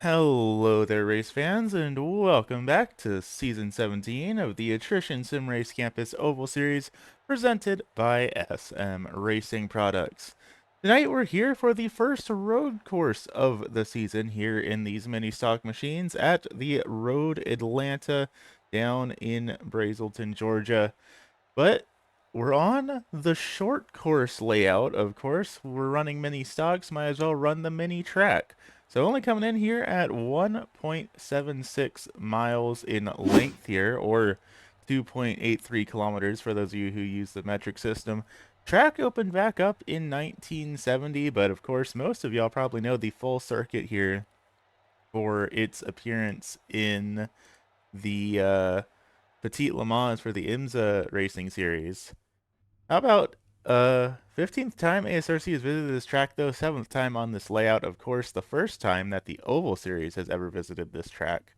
Hello there, race fans, and welcome back to Season 17 of the Attrition Sim Race Campus Oval Series presented by SM Racing Products. Tonight we're here for the first road course of the season here in these mini stock machines at the Road Atlanta down in Brazelton, Georgia. But we're on the short course layout, of course. We're running mini stocks, might as well run the mini track. So only coming in here at 1.76 miles in length here, or 2.83 kilometers for those of you who use the metric system. Track opened back up in 1970, but of course most of y'all probably know the full circuit here for its appearance in the Petit Le Mans for the IMSA Racing Series. How about 15th time ASRC has visited this track, though 7th time on this layout. Of course, the first time that the Oval Series has ever visited this track.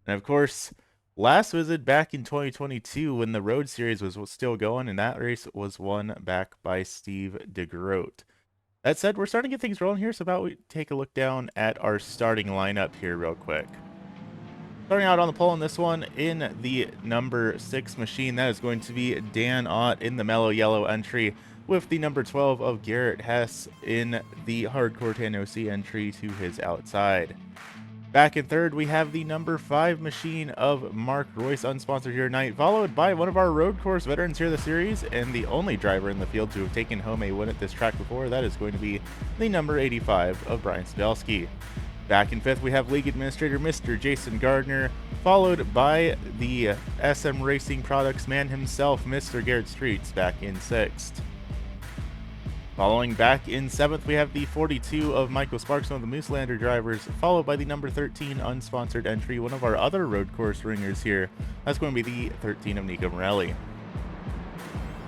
And of course, last visit back in 2022 when the Road Series was still going, and that race was won back by Steve DeGroat. That said, we're starting to get things rolling here, so about we take a look down at our starting lineup here real quick. Starting out on the pole in this one, in the number 6 machine, that is going to be Dan Ott in the mellow yellow entry, with the number 12 of Garrett Hess in the hardcore tan OC entry to his outside. Back in third, we have the number 5 machine of Mark Royce, unsponsored here tonight, followed by one of our road course veterans here in the series, and the only driver in the field to have taken home a win at this track before. That is going to be the number 85 of Brian Spelski. Back in fifth, we have League Administrator Mr. Jason Gardner, followed by the SM Racing Products man himself, Mr. Garrett Streets, back in sixth. Following back in seventh, we have the 42 of Michael Sparks, one of the Mooselander drivers, followed by the number 13 unsponsored entry, one of our other road course ringers here. That's going to be the 13 of Nico Morelli.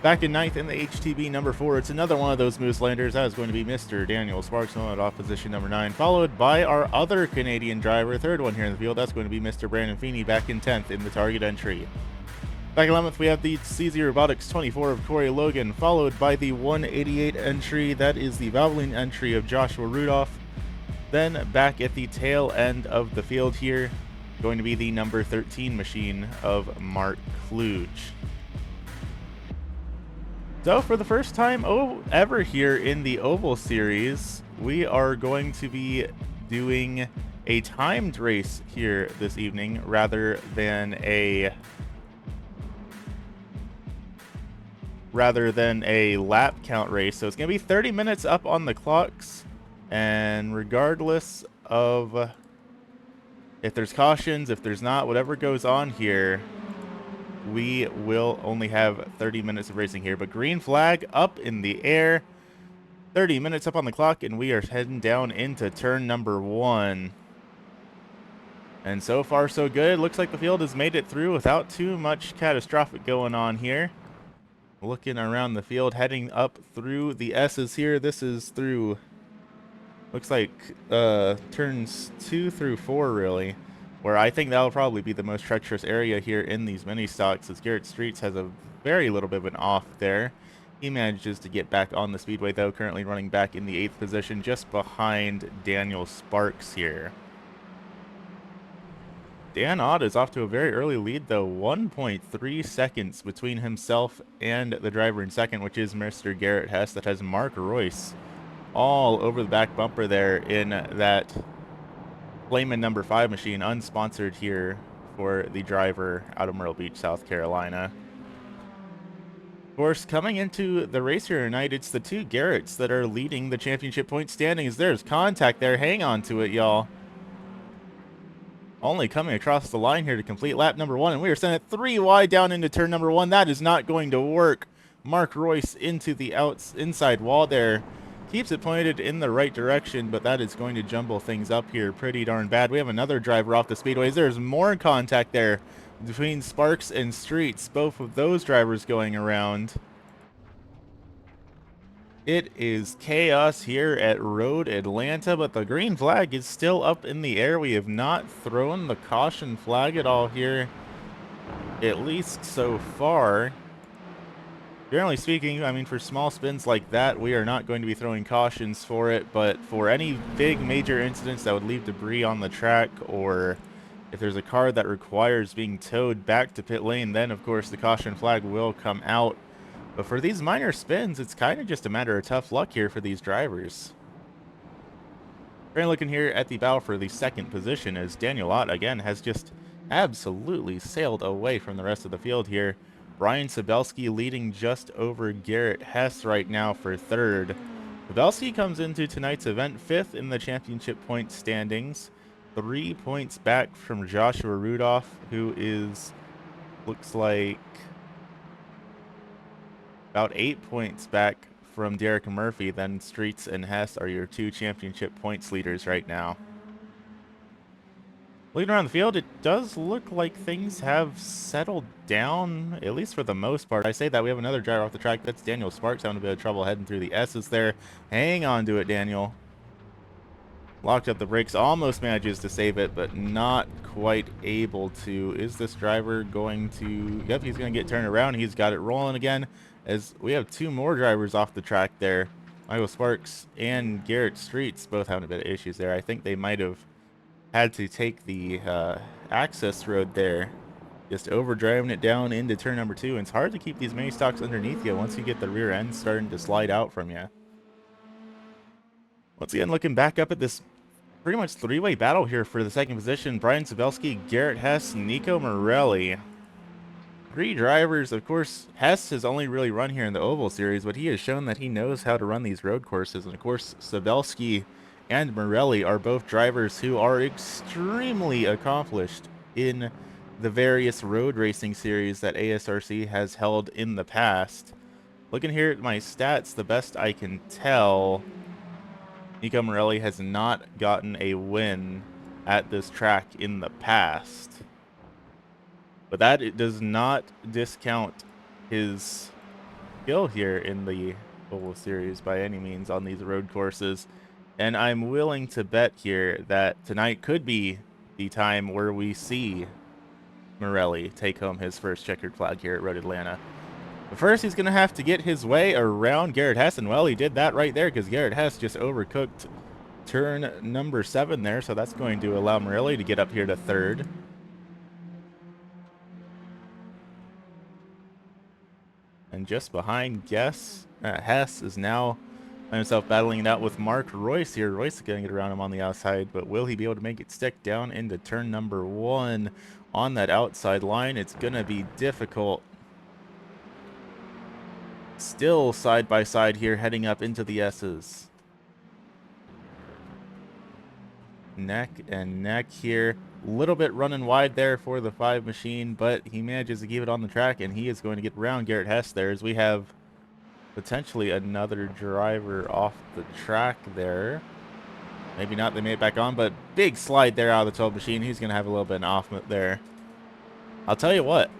Back in ninth in the HTB number 4, it's another one of those Mooselanders. That is going to be Mr. Daniel Sparks, at off position number 9, followed by our other Canadian driver, third one here in the field. That's going to be Mr. Brandon Feeney, back in 10th in the target entry. Back in 11th, we have the CZ Robotics 24 of Corey Logan, followed by the 188 entry. That is the Valvoline entry of Joshua Rudolph. Then back at the tail end of the field here, going to be the number 13 machine of Mark Kluge. So for the first time ever here in the Oval Series, we are going to be doing a timed race here this evening rather than a lap count race. So it's going to be 30 minutes up on the clocks, and regardless of if there's cautions, if there's not, whatever goes on here, we will only have 30 minutes of racing here. But green flag up in the air, 30 minutes up on the clock, and we are heading down into turn number 1. And so far so good. Looks like the field has made it through without too much catastrophic going on here. Looking around the field, heading up through the S's here. This is through, looks like turns 2 through 4 really, where I think that'll probably be the most treacherous area here in these mini stocks, as Garrett Streets has a very little bit of an off there. He manages to get back on the speedway though, currently running back in the 8th position, just behind Daniel Sparks here. Dan Ott is off to a very early lead though, 1.3 seconds between himself and the driver in second, which is Mr. Garrett Hess. That has Mark Royce all over the back bumper there in that Flamin' number 5 machine, unsponsored here for the driver out of Myrtle Beach, South Carolina. Of course, coming into the race here tonight, it's the two Garretts that are leading the championship point standings. There's contact there. Hang on to it, y'all. Only coming across the line here to complete lap number 1, and we are sent it 3 wide down into turn number 1. That is not going to work. Mark Royce into the inside wall there. Keeps it pointed in the right direction, but that is going to jumble things up here pretty darn bad. We have another driver off the speedways. There's more contact there between Sparks and Streets. Both of those drivers going around. It is chaos here at Road Atlanta, but the green flag is still up in the air. We have not thrown the caution flag at all here, at least so far. Generally speaking, I mean, for small spins like that, we are not going to be throwing cautions for it, but for any big major incidents that would leave debris on the track, or if there's a car that requires being towed back to pit lane, then of course the caution flag will come out. But for these minor spins, it's kind of just a matter of tough luck here for these drivers. We're looking here at the battle for the second position as Daniel Ott again has just absolutely sailed away from the rest of the field here. Brian Sabelski leading just over Garrett Hess right now for third. Sabelski comes into tonight's event fifth in the championship point standings, 3 points back from Joshua Rudolph, who is, looks like, about 8 points back from Derek Murphy. Then Streets and Hess are your two championship points leaders right now. Looking around the field, it does look like things have settled down, at least for the most part. I say that we have another driver off the track. That's Daniel Sparks having a bit of trouble heading through the S's there. Hang on to it, Daniel. Locked up the brakes, almost manages to save it, but not quite able to. Is this driver going to... Yep, he's going to get turned around. He's got it rolling again, as we have two more drivers off the track there. Michael Sparks and Garrett Streets both having a bit of issues there. I think they might have had to take the access road there, just overdriving it down into turn number 2. And it's hard to keep these mini stocks underneath you once you get the rear end starting to slide out from you. Once again, looking back up at this pretty much three-way battle here for the second position. Brian Sabelski, Garrett Hess, Nico Morelli. Three drivers. Of course, Hess has only really run here in the Oval Series, but he has shown that he knows how to run these road courses. And of course, Sabelski and Morelli are both drivers who are extremely accomplished in the various road racing series that ASRC has held in the past. Looking here at my stats, the best I can tell, Nico Morelli has not gotten a win at this track in the past. But that it does not discount his skill here in the Oval Series by any means on these road courses. And I'm willing to bet here that tonight could be the time where we see Morelli take home his first checkered flag here at Road Atlanta. But first, he's going to have to get his way around Garrett Hess, and well, he did that right there because Garrett Hess just overcooked turn number 7 there, so that's going to allow Morelli to get up here to third. And just behind Hess is now himself battling it out with Mark Royce here. Royce is going to get around him on the outside, but will he be able to make it stick down into turn number 1 on that outside line? It's going to be difficult. Still side by side here, heading up into the S's. Neck and neck here. A little bit running wide there for the 5 machine, but he manages to keep it on the track, and he is going to get around Garrett Hess there as we have potentially another driver off the track there. Maybe not, they made it back on, but big slide there out of the 12 machine. He's going to have a little bit of an off there. I'll tell you what,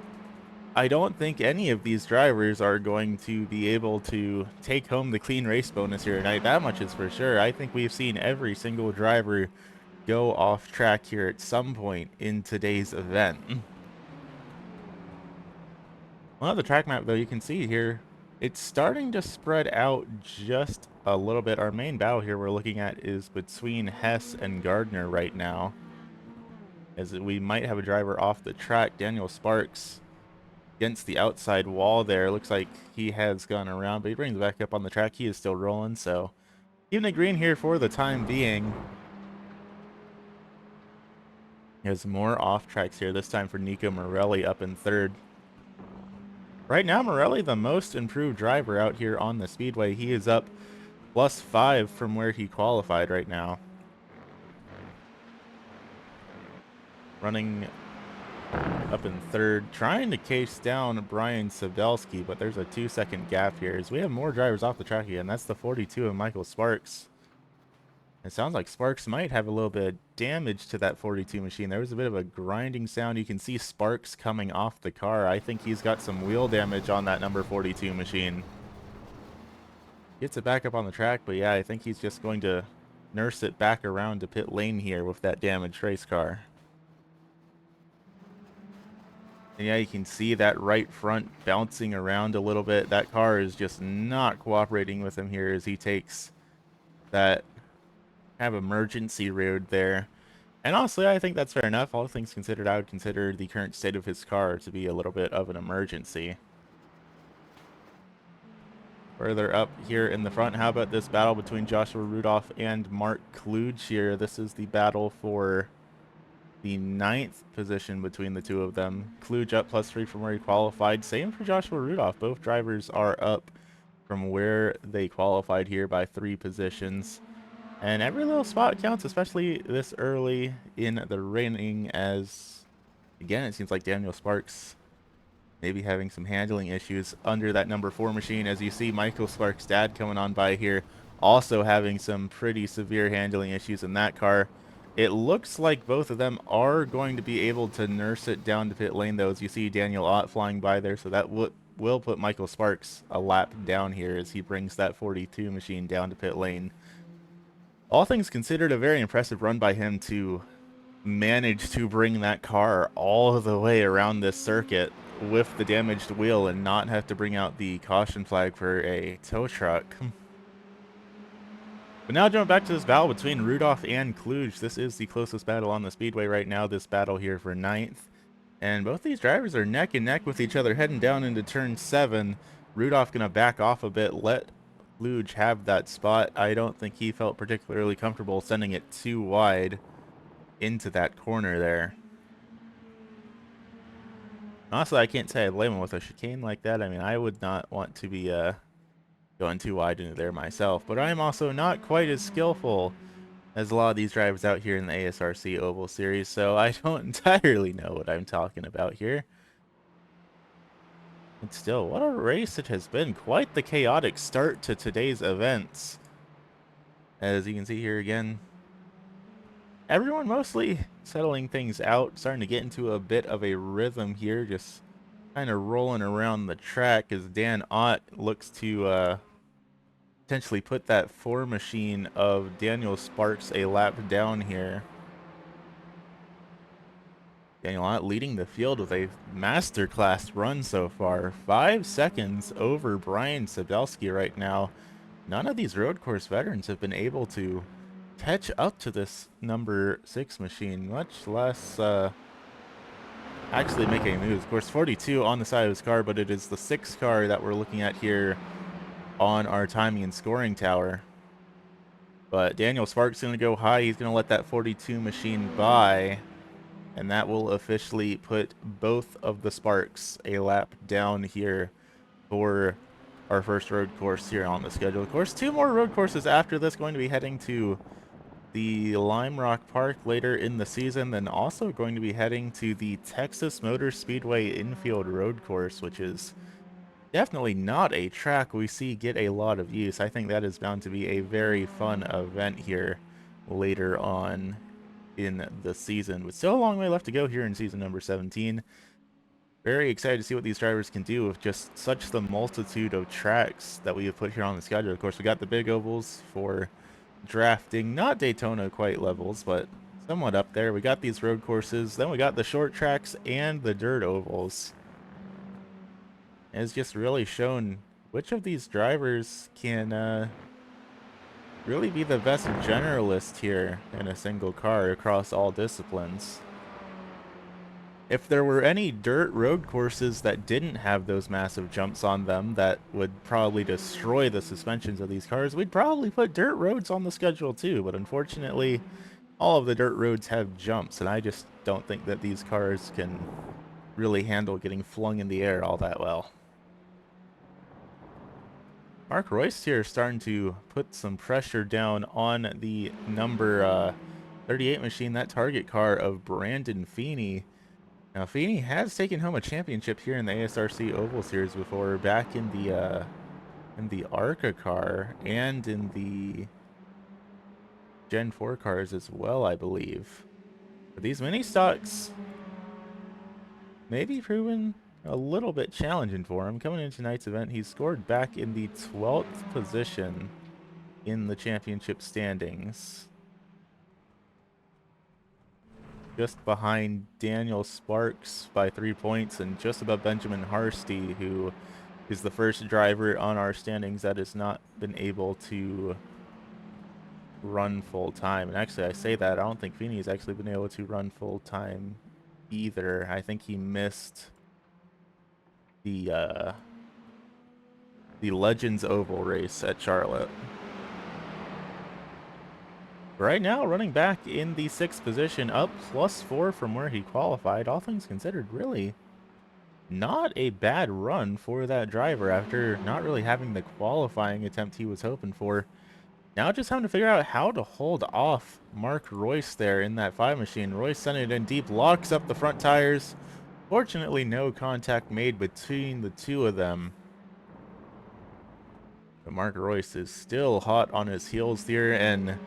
I don't think any of these drivers are going to be able to take home the clean race bonus here tonight. That much is for sure. I think we've seen every single driver go off track here at some point in today's event. Well, the track map, though, you can see here, it's starting to spread out just a little bit. Our main battle here we're looking at is between Hess and Gardner right now, as we might have a driver off the track. Daniel Sparks against the outside wall there. Looks like he has gone around, but he brings it back up on the track. He is still rolling, so even a green here for the time being. There's more off tracks here, this time for Nico Morelli up in third. Right now, Morelli, the most improved driver out here on the speedway. He is up +5 from where he qualified right now. Running up in third, trying to case down Brian Sabelski, but there's a 2-second gap here as we have more drivers off the track again. That's the 42 of Michael Sparks. It sounds like Sparks might have a little bit of damage to that 42 machine. There was a bit of a grinding sound. You can see Sparks coming off the car. I think he's got some wheel damage on that number 42 machine. Gets it back up on the track, but yeah, I think he's just going to nurse it back around to pit lane here with that damaged race car. And yeah, you can see that right front bouncing around a little bit. That car is just not cooperating with him here as he takes that kind of emergency road there. And honestly, I think that's fair enough. All things considered, I would consider the current state of his car to be a little bit of an emergency. Further up here in the front, how about this battle between Joshua Rudolph and Mark Kluge here? This is the battle for the 9th position between the two of them. Kluge up +3 from where he qualified. Same for Joshua Rudolph. Both drivers are up from where they qualified here by 3 positions. And every little spot counts, especially this early in the raining, as, again, it seems like Daniel Sparks maybe having some handling issues under that number 4 machine. As you see Michael Sparks' dad coming on by here, also having some pretty severe handling issues in that car. It looks like both of them are going to be able to nurse it down to pit lane, though, as you see Daniel Ott flying by there, so that will put Michael Sparks a lap down here as he brings that 42 machine down to pit lane. All things considered, a very impressive run by him to manage to bring that car all the way around this circuit with the damaged wheel and not have to bring out the caution flag for a tow truck. But now jumping back to this battle between Rudolph and Kluge. This is the closest battle on the speedway right now, this battle here for 9th. And both these drivers are neck and neck with each other heading down into turn 7. Rudolph gonna back off a bit, let Kluge have that spot. I don't think he felt particularly comfortable sending it too wide into that corner there. Honestly, I can't say I blame him with a chicane like that. I mean, I would not want to be going too wide into there myself, but I'm also not quite as skillful as a lot of these drivers out here in the ASRC Oval Series, so I don't entirely know what I'm talking about here. But still, what a race it has been. Quite the chaotic start to today's events. As you can see here again, everyone mostly settling things out, starting to get into a bit of a rhythm here, just kind of rolling around the track as Dan Ott looks to potentially put that 4 machine of Daniel Sparks a lap down here. Daniel Ott leading the field with a masterclass run so far. 5 seconds over Brian Sabelski right now. None of these road course veterans have been able to catch up to this number 6 machine, much less actually make any moves. Of course, 42 on the side of his car, but it is the 6 car that we're looking at here on our timing and scoring tower. But Daniel Sparks going to go high. He's going to let that 42 machine by, and that will officially put both of the Sparks a lap down here for our first road course here on the schedule. Of course, 2 more road courses after this, going to be heading to the Lime Rock Park later in the season, then also going to be heading to the Texas Motor Speedway infield road course, which is definitely not a track we see get a lot of use. I think that is bound to be a very fun event here later on in the season, with still a long way left to go here in season number 17. Very excited to see what these drivers can do with just such the multitude of tracks that we have put here on the schedule. Of course, we got the big ovals for drafting, not Daytona quite levels, but somewhat up there. We got these road courses, then we got the short tracks and the dirt ovals. It's just really shown which of these drivers can really be the best generalist here in a single car across all disciplines. If there were any dirt road courses that didn't have those massive jumps on them that would probably destroy the suspensions of these cars, we'd probably put dirt roads on the schedule too, but unfortunately all of the dirt roads have jumps, and I just don't think that these cars can really handle getting flung in the air all that well. Mark Royce here starting to put some pressure down on the number 38 machine, that target car of Brandon Feeney. Now, Feeney has taken home a championship here in the ASRC Oval Series before, back in the ARCA car and in the Gen 4 cars as well, I believe. But these mini stocks may be proven a little bit challenging for him. Coming into tonight's event, he scored back in the 12th position in the championship standings. just behind Daniel Sparks by 3 points and just above Benjamin Harsty, who is the first driver on our standings that has not been able to run full time. And actually, I say that, I don't think Feeney's actually been able to run full time either. I think he missed the Legends Oval race at Charlotte. Right now, running back in the 6th position, up +4 from where he qualified. All things considered, really not a bad run for that driver after not really having the qualifying attempt he was hoping for. Now just having to figure out how to hold off Mark Royce there in that 5 machine. Royce sending it in deep, locks up the front tires. Fortunately, no contact made between the two of them. But Mark Royce is still hot on his heels here, and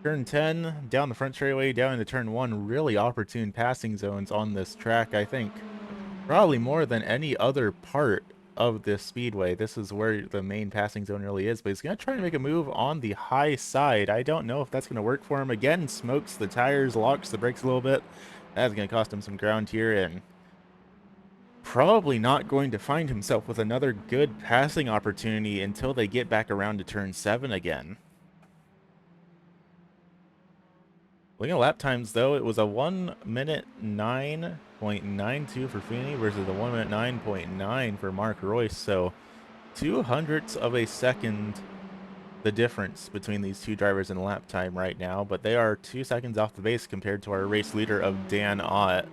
turn 10, down the front straightaway, down into turn 1, really opportune passing zones on this track, I think. Probably more than any other part of this speedway. This is where the main passing zone really is, but he's going to try to make a move on the high side. I don't know if that's going to work for him. Again, smokes the tires, locks the brakes a little bit. That's going to cost him some ground here, and probably not going to find himself with another good passing opportunity until they get back around to turn 7 again. Looking at lap times, though, it was a 1 minute 9.92 for Feeney versus a 1 minute 9.9 for Mark Royce. So 0.02 of a second the difference between these two drivers in lap time right now, but they are 2 seconds off the base compared to our race leader of Dan Ott.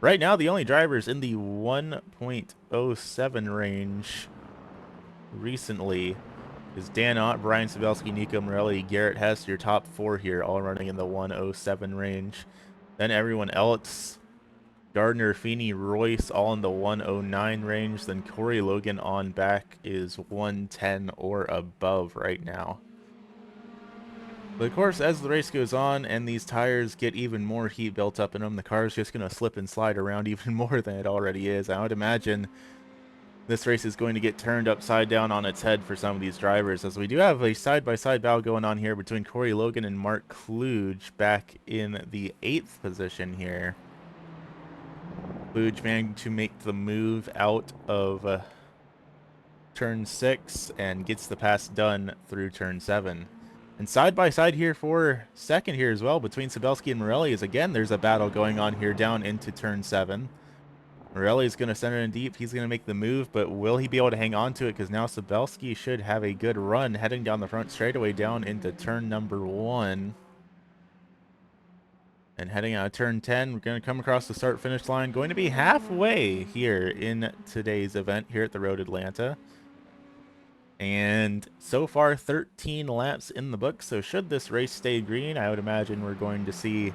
Right now, the only drivers in the 1.07 range recently is Dan Ott, Brian Sabelski, Nico Morelli, Garrett Hess, your top 4 here, all running in the 107 range. Then everyone else, Gardner, Feeney, Royce, all in the 109 range. Then Corey Logan on back is 110 or above right now. But of course, as the race goes on and these tires get even more heat built up in them, the car is just going to slip and slide around even more than it already is. I would imagine this race is going to get turned upside down on its head for some of these drivers, as we do have a side-by-side battle going on here between Corey Logan and Mark Kluge back in the 8th position here. Kluge managing to make the move out of turn 6 and gets the pass done through turn 7. And side-by-side here for 2nd here as well between Sabelski and Morelli is, again, there's a battle going on here down into turn 7. Morelli is going to center in deep. He's going to make the move, but will he be able to hang on to it? Because now Sabelski should have a good run heading down the front straightaway down into turn number 1. And heading out of turn 10, we're going to come across the start-finish line. Going to be halfway here in today's event here at the Road Atlanta. And so far, 13 laps in the book. So should this race stay green, I would imagine we're going to see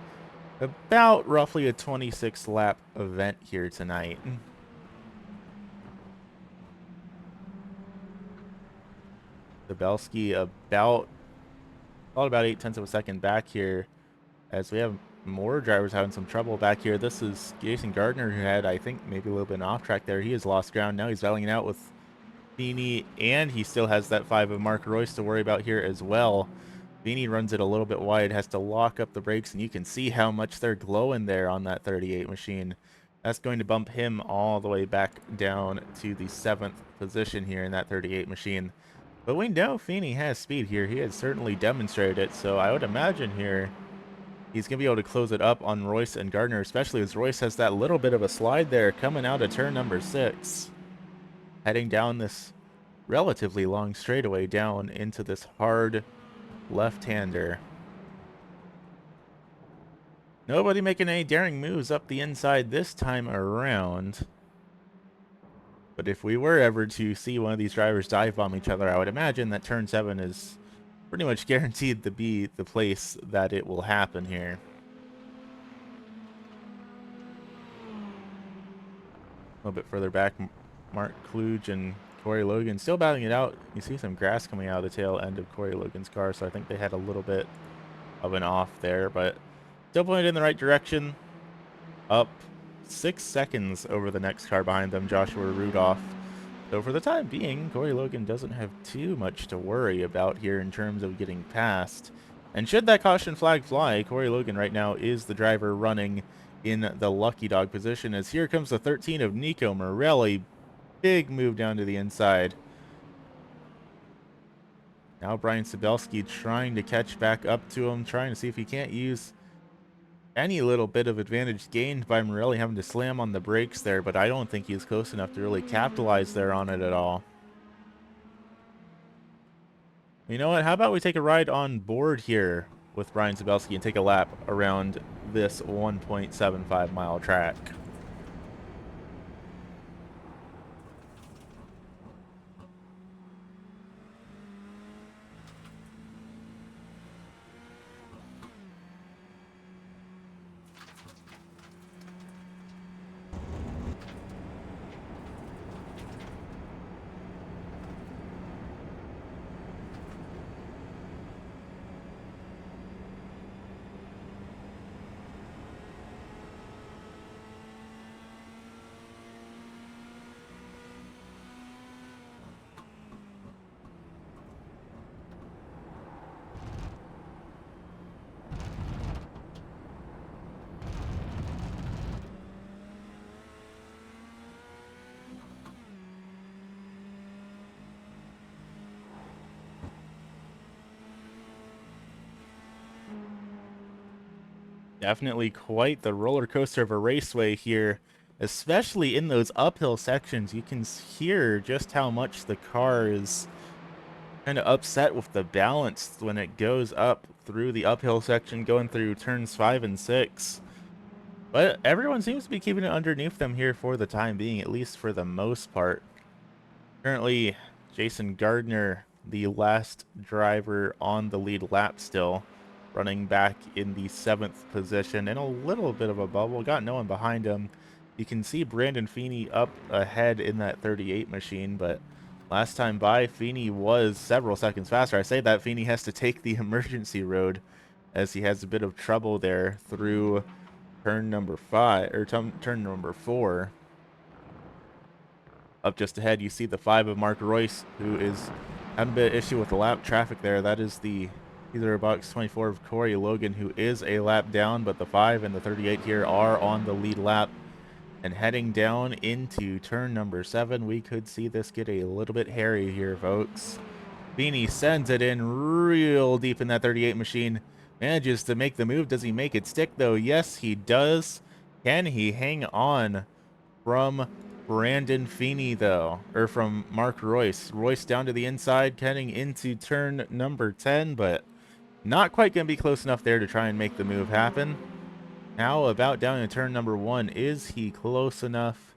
about roughly a 26 lap event here tonight. Sabelski about 0.8 of a second back here, as we have more drivers having some trouble back here. This is Jason Gardner, who had, I think, maybe a little bit off track there. He has lost ground. Now he's battling it out with Feeney, and he still has that 5 of Mark Royce to worry about here as well. Feeney runs it a little bit wide, has to lock up the brakes, and you can see how much they're glowing there on that 38 machine. That's going to bump him all the way back down to the 7th position here in that 38 machine. But we know Feeney has speed here. He has certainly demonstrated it, so I would imagine here he's going to be able to close it up on Royce and Gardner, especially as Royce has that little bit of a slide there coming out of turn number 6. Heading down this relatively long straightaway down into this hard left-hander. Nobody making any daring moves up the inside this time around. But if we were ever to see one of these drivers dive bomb each other, I would imagine that turn 7 is pretty much guaranteed to be the place that it will happen here. A little bit further back, Mark Kluge and Corey Logan still battling it out. You see some grass coming out of the tail end of Corey Logan's car, so I think they had a little bit of an off there, but still pointed in the right direction. Up 6 seconds over the next car behind them, Joshua Rudolph. So for the time being, Corey Logan doesn't have too much to worry about here in terms of getting past, And should that caution flag fly, Corey Logan right now is the driver running in the lucky dog position, as here comes the 13 of Nico Morelli. Big move down to the inside. Now Brian Sabelski trying to catch back up to him, trying to see if he can't use any little bit of advantage gained by Morelli having to slam on the brakes there, but I don't think he's close enough to really capitalize there on it at all. You know what? How about we take a ride on board here with Brian Sabelski and take a lap around this 1.75 mile track. Definitely quite the roller coaster of a raceway here, especially in those uphill sections. You can hear just how much the car is kind of upset with the balance when it goes up through the uphill section, going through turns 5 and 6. But everyone seems to be keeping it underneath them here for the time being, at least for the most part. Currently, Jason Gardner, the last driver on the lead lap still, running back in the 7th position in a little bit of a bubble. Got no one behind him. You can see Brandon Feeney up ahead in that 38 machine, but last time by, Feeney was several seconds faster. I say that Feeney has to take the emergency road as he has a bit of trouble there through turn number 5, or turn number 4. Up just ahead, you see the 5 of Mark Royce, who is having a bit of issue with the lap traffic there. That is the either box 24 of Corey Logan, who is a lap down, but the 5 and the 38 here are on the lead lap. And heading down into turn number 7, we could see this get a little bit hairy here, folks. Feeney sends it in real deep in that 38 machine. Manages to make the move. Does he make it stick, though? Yes, he does. Can he hang on from Brandon Feeney, though? Or from Mark Royce. Royce down to the inside, heading into turn number 10, but not quite going to be close enough there to try and make the move happen. Now about down in turn number 1. Is he close enough?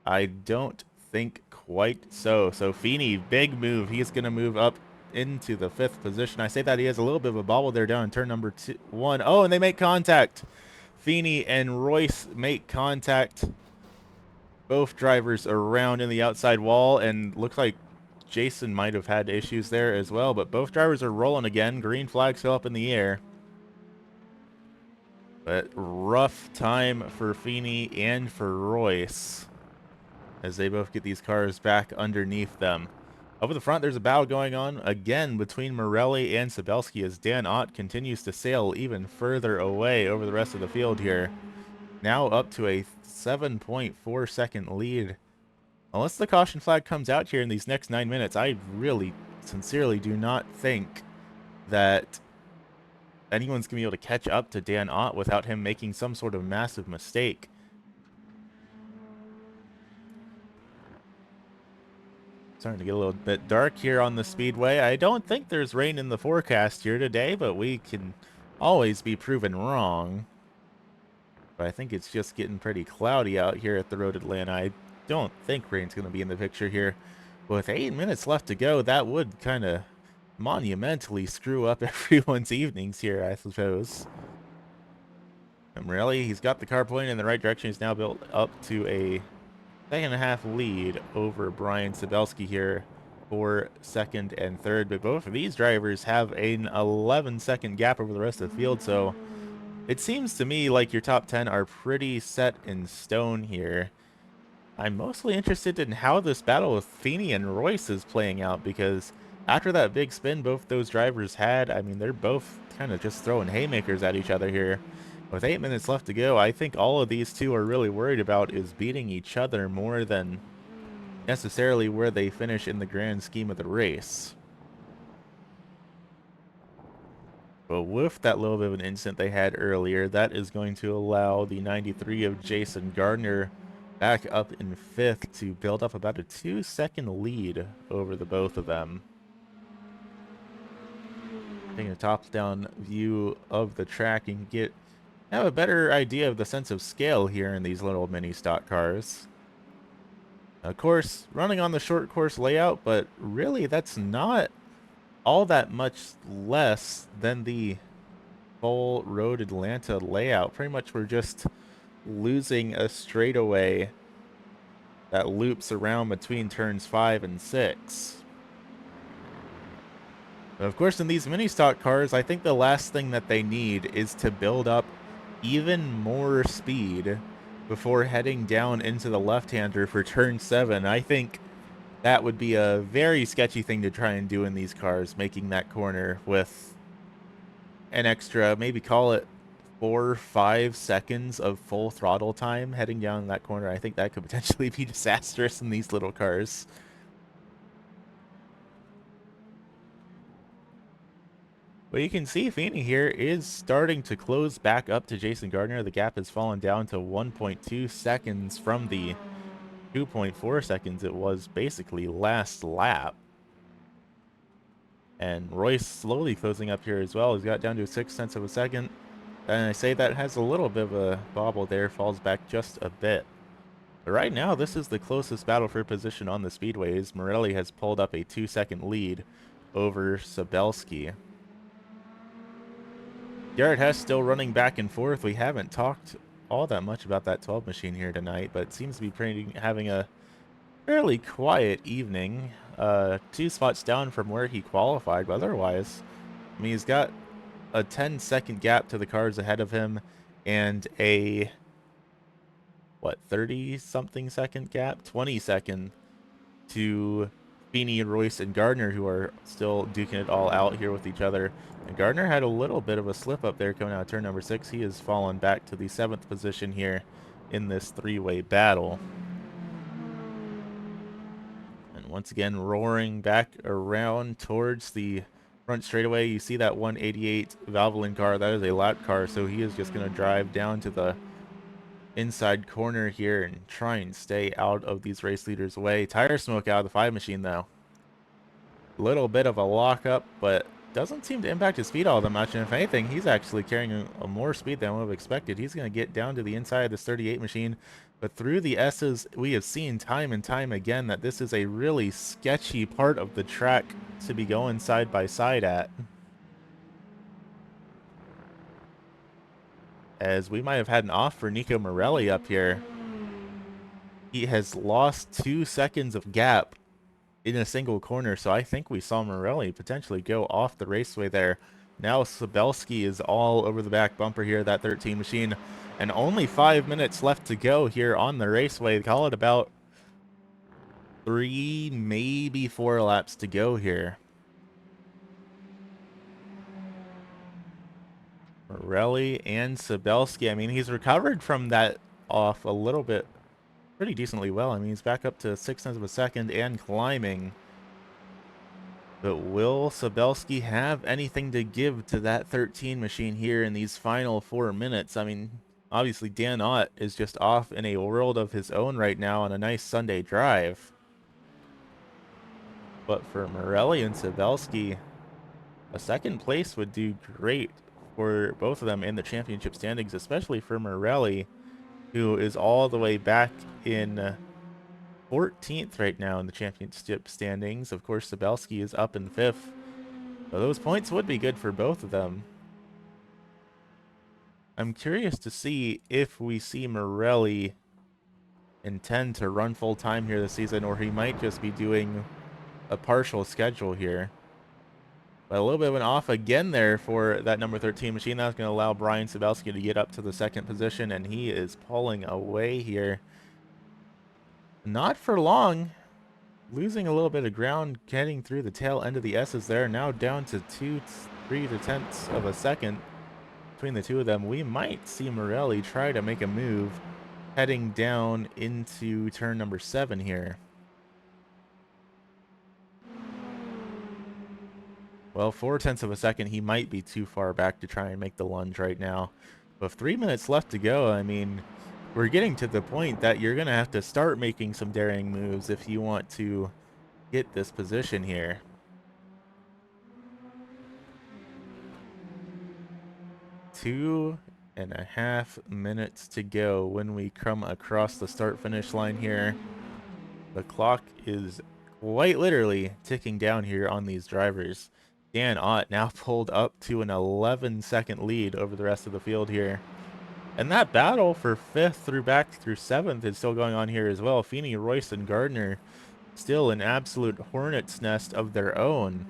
I don't think quite so. So Feeney, big move. He's going to move up into the 5th position. I say that he has a little bit of a bobble there down in turn number 1. Oh, and they make contact. Feeney and Royce make contact. Both drivers around in the outside wall, and looks like Jason might have had issues there as well, but both drivers are rolling again. Green flag still up in the air. But rough time for Feeney and for Royce as they both get these cars back underneath them. Over the front, there's a battle going on again between Morelli and Sabelski as Dan Ott continues to sail even further away over the rest of the field here. Now up to a 7.4 second lead. Unless the caution flag comes out here in these next 9 minutes, I really sincerely do not think that anyone's going to be able to catch up to Dan Ott without him making some sort of massive mistake. Starting to get a little bit dark here on the speedway. I don't think there's rain in the forecast here today, but we can always be proven wrong. But I think it's just getting pretty cloudy out here at the Road Atlanta. I don't think rain's going to be in the picture here. With 8 minutes left to go, that would kind of monumentally screw up everyone's evenings here, I suppose. And really, he's got the car pointing in the right direction. He's now built up to a 2.5 lead over Brian Sabelski here for 2nd and 3rd. But both of these drivers have an 11-second gap over the rest of the field, so it seems to me like your top 10 are pretty set in stone here. I'm mostly interested in how this battle with Feeney and Royce is playing out, because after that big spin both those drivers had, I mean, they're both kind of just throwing haymakers at each other here. With 8 minutes left to go, I think all of these two are really worried about is beating each other more than necessarily where they finish in the grand scheme of the race. But with that little bit of an incident they had earlier, that is going to allow the 93 of Jason Gardner back up in 5th to build up about a 2-second lead over the both of them. Taking a top-down view of the track and have a better idea of the sense of scale here in these little mini stock cars. Of course, running on the short course layout, but really that's not all that much less than the full road Atlanta layout. Pretty much we're just losing a straightaway that loops around between turns 5 and 6. But of course, in these mini stock cars, I think the last thing that they need is to build up even more speed before heading down into the left-hander for turn 7. I think that would be a very sketchy thing to try and do in these cars, making that corner with an extra, maybe call it 4 or 5 seconds of full throttle time heading down that corner. I think that could potentially be disastrous in these little cars. But you can see Feeney here is starting to close back up to Jason Gardner. The gap has fallen down to 1.2 seconds from the 2.4 seconds it was basically last lap. And Royce slowly closing up here as well. He's got down to 0.6 of a second. And I say that has a little bit of a bobble there, falls back just a bit. But right now, this is the closest battle for position on the speedways. Morelli has pulled up a 2-second lead over Sabelski. Garrett Hess still running back and forth. We haven't talked all that much about that 12 machine here tonight, but it seems to be having a fairly quiet evening. 2 spots down from where he qualified, but otherwise, I mean, he's got a 10-second gap to the cars ahead of him and a, what, 30-something second gap? 20-second to Feeney, Royce, and Gardner, who are still duking it all out here with each other. And Gardner had a little bit of a slip up there coming out of turn number 6. He has fallen back to the 7th position here in this 3-way battle. And once again, roaring back around towards the front straightaway. You see that 188 Valvoline car. That is a lap car, so he is just going to drive down to the inside corner here and try and stay out of these race leaders' way. Tire smoke out of the 5 machine, though. Little bit of a lockup, but doesn't seem to impact his speed all that much. And if anything, he's actually carrying a more speed than I would have expected. He's going to get down to the inside of this 38 machine. But through the S's, we have seen time and time again that this is a really sketchy part of the track to be going side by side at. As we might have had an off for Nico Morelli up here. He has lost 2 seconds of gap in a single corner, so I think we saw Morelli potentially go off the raceway there. Now Sabelski is all over the back bumper here, that 13 machine, and only 5 minutes left to go here on the raceway. Call it about 3, maybe 4 laps to go here. Morelli and Sabelski, I mean, he's recovered from that off a little bit pretty decently well. I mean, he's back up to 0.6 of a second and climbing. But will Sabelski have anything to give to that 13 machine here in these final 4 minutes? I mean, obviously Dan Ott is just off in a world of his own right now on a nice Sunday drive. But for Morelli and Sabelski, a second place would do great for both of them in the championship standings, especially for Morelli, who is all the way back in 14th right now in the championship standings. Of course, Sabelski is up in 5th. So those points would be good for both of them. I'm curious to see if we see Morelli intend to run full time here this season, or he might just be doing a partial schedule here. But a little bit of an off again there for that number 13 machine. That's going to allow Brian Sabelski to get up to the 2nd position, and he is pulling away here. Not for long. Losing a little bit of ground, getting through the tail end of the S's there. Now down to 3/10 of a second between the two of them. We might see Morelli try to make a move heading down into turn number 7 here. Well, 4/10 of a second, he might be too far back to try and make the lunge right now. With 3 minutes left to go, I mean, we're getting to the point that you're going to have to start making some daring moves if you want to get this position here. 2.5 minutes to go when we come across the start-finish line here. The clock is quite literally ticking down here on these drivers. Dan Ott now pulled up to an 11-second lead over the rest of the field here. And that battle for 5th through back through 7th is still going on here as well. Feeney, Royce, and Gardner still an absolute hornet's nest of their own.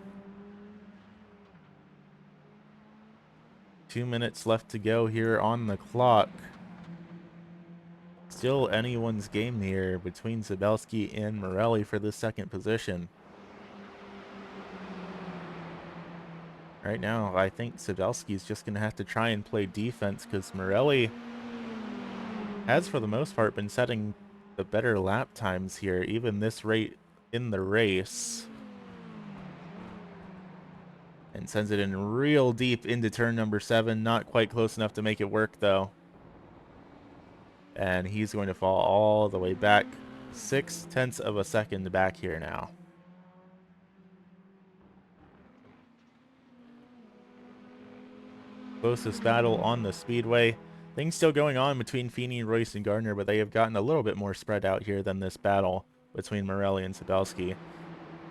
2 minutes left to go here on the clock. Still anyone's game here between Zabelski and Morelli for the second position. Right now, I think Zabelski's just going to have to try and play defense because Morelli has, for the most part, been setting the better lap times here, even this rate in the race. And sends it in real deep into turn number 7. Not quite close enough to make it work, though. And he's going to fall all the way back 0.6 of a second back here now. Closest battle on the speedway. Things still going on between Feeney, Royce, and Gardner, but they have gotten a little bit more spread out here than this battle between Morelli and Zabelski.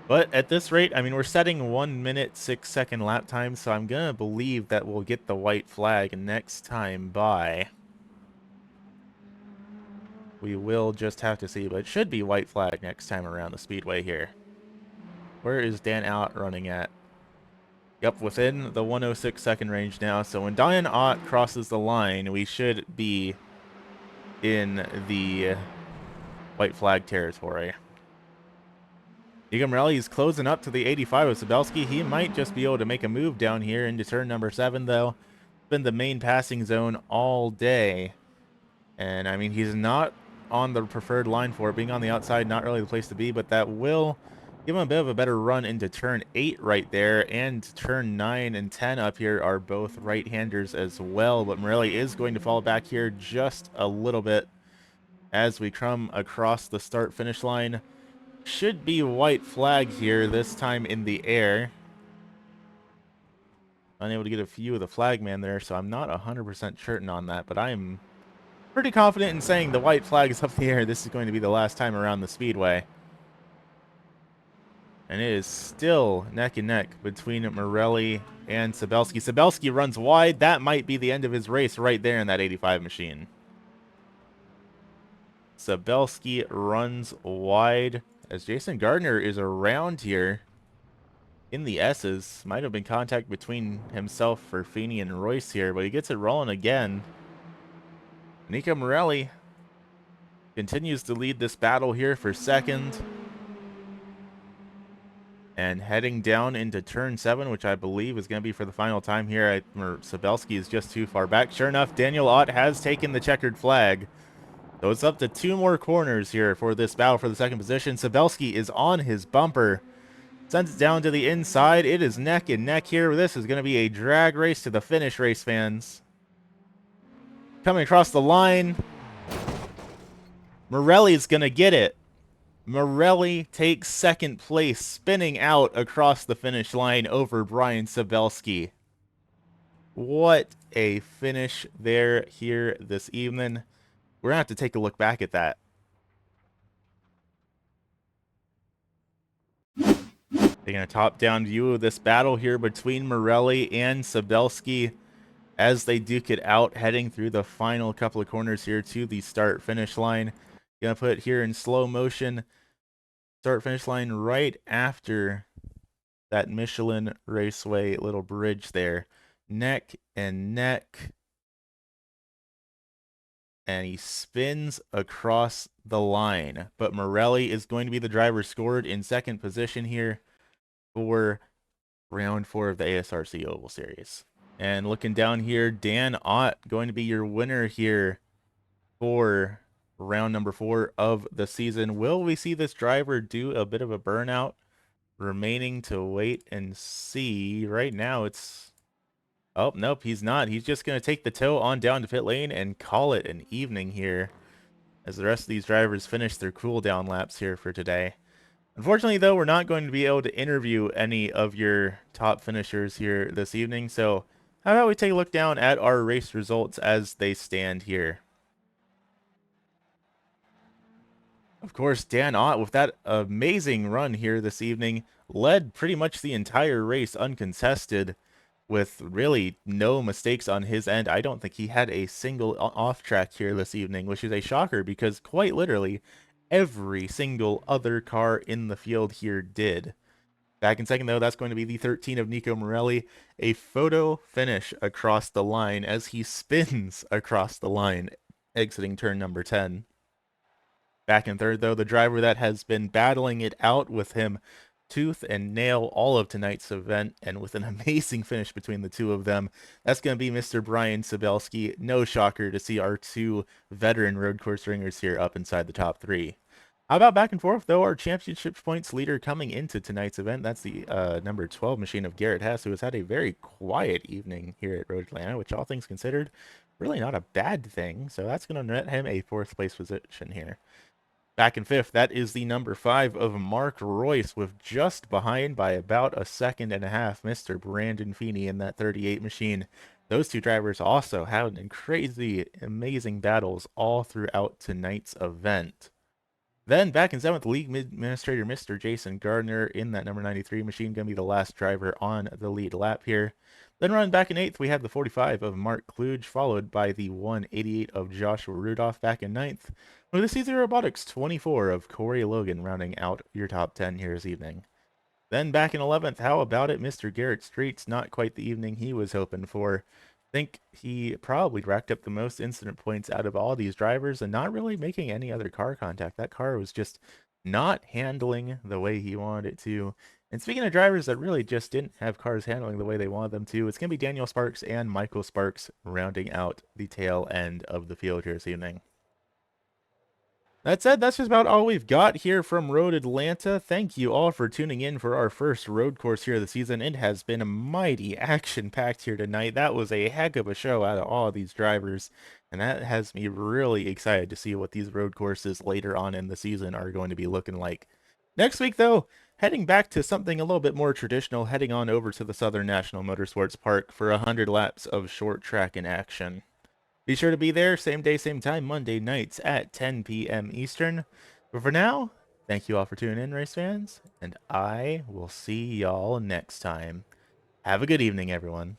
But at this rate, I mean, we're setting 1 minute 6 second lap time, so I'm going to believe that we'll get the white flag next time by. We will just have to see, but it should be white flag next time around the speedway here. Where is Dan Ott running at? Yep, within the 106 second range now. So when Dan Ott crosses the line, we should be in the white flag territory. Nico Morelli is closing up to the 85 of Zabelski. He might just be able to make a move down here into turn number 7, though. It's been the main passing zone all day. And, I mean, he's not on the preferred line for it. Being on the outside, not really the place to be, but that will give him a bit of a better run into turn 8 right there, and turn 9 and 10 up here are both right-handers as well, but Morelli is going to fall back here just a little bit as we come across the start-finish line. Should be white flag here, this time in the air. Unable to get a view of the flag man there, so I'm not 100% certain on that, but I am pretty confident in saying the white flag is up in the air. This is going to be the last time around the speedway. And it is still neck and neck between Morelli and Zabelski. Zabelski runs wide. That might be the end of his race right there in that 85 machine. Zabelski runs wide as Jason Gardner is around here in the S's. Might have been contact between himself for Feeney and Royce here, but he gets it rolling again. Nico Morelli continues to lead this battle here for second. And heading down into turn 7, which I believe is going to be for the final time here. Zabelski is just too far back. Sure enough, Daniel Ott has taken the checkered flag. So it's up to 2 more corners here for this battle for the second position. Zabelski is on his bumper. Sends it down to the inside. It is neck and neck here. This is going to be a drag race to the finish, race fans. Coming across the line. Morelli's going to get it. Morelli takes second place, spinning out across the finish line over Brian Zabelski. What a finish there here this evening. We're going to have to take a look back at that. Taking a top-down view of this battle here between Morelli and Zabelski as they duke it out, heading through the final couple of corners here to the start-finish line. Gonna put it here in slow motion. Start-finish line right after that Michelin Raceway little bridge there. Neck and neck. And he spins across the line. But Morelli is going to be the driver scored in second position here for round 4 of the ASRC Oval Series. And looking down here, Dan Ott going to be your winner here for round number 4 of the season. Will we see this driver do a bit of a burnout? Remaining to wait and see. Right now it's... Oh, nope, he's not. He's just going to take the tow on down to pit lane and call it an evening here as the rest of these drivers finish their cooldown laps here for today. Unfortunately, though, we're not going to be able to interview any of your top finishers here this evening, so how about we take a look down at our race results as they stand here. Of course, Dan Ott, with that amazing run here this evening, led pretty much the entire race uncontested with really no mistakes on his end. I don't think he had a single off track here this evening, which is a shocker because quite literally every single other car in the field here did. Back in second, though, that's going to be the 13 of Nico Morelli. A photo finish across the line as he spins across the line, exiting turn number 10. Back in third, though, the driver that has been battling it out with him tooth and nail all of tonight's event, and with an amazing finish between the two of them, that's going to be Mr. Brian Sabelski. No shocker to see our two veteran road course ringers here up inside the top 3. How about back and forth, though? Our championship points leader coming into tonight's event, that's the number 12 machine of Garrett Hess, who has had a very quiet evening here at Road Atlanta, which all things considered, really not a bad thing. So that's going to net him a 4th place position here. Back in 5th, that is the number 5 of Mark Royce, with just behind by about a 1.5 seconds, Mr. Brandon Feeney in that 38 machine. Those two drivers also had crazy, amazing battles all throughout tonight's event. Then back in 7th, league administrator Mr. Jason Gardner in that number 93 machine, going to be the last driver on the lead lap here. Then running back in 8th, we have the 45 of Mark Kluge, followed by the 188 of Joshua Rudolph back in 9th. With the C0 Robotics 24 of Corey Logan rounding out your top 10 here this evening. Then back in 11th, how about it, Mr. Garrett Streets? Not quite the evening he was hoping for. I think he probably racked up the most incident points out of all these drivers and not really making any other car contact. That car was just not handling the way he wanted it to. And speaking of drivers that really just didn't have cars handling the way they wanted them to, it's going to be Daniel Sparks and Michael Sparks rounding out the tail end of the field here this evening. That said, that's just about all we've got here from Road Atlanta. Thank you all for tuning in for our first road course here of the season. It has been mighty action-packed here tonight. That was a heck of a show out of all of these drivers, and that has me really excited to see what these road courses later on in the season are going to be looking like. Next week, though, heading back to something a little bit more traditional, heading on over to the Southern National Motorsports Park for 100 laps of short track in action. Be sure to be there, same day, same time, Monday nights at 10 p.m. Eastern. But for now, thank you all for tuning in, race fans, and I will see y'all next time. Have a good evening, everyone.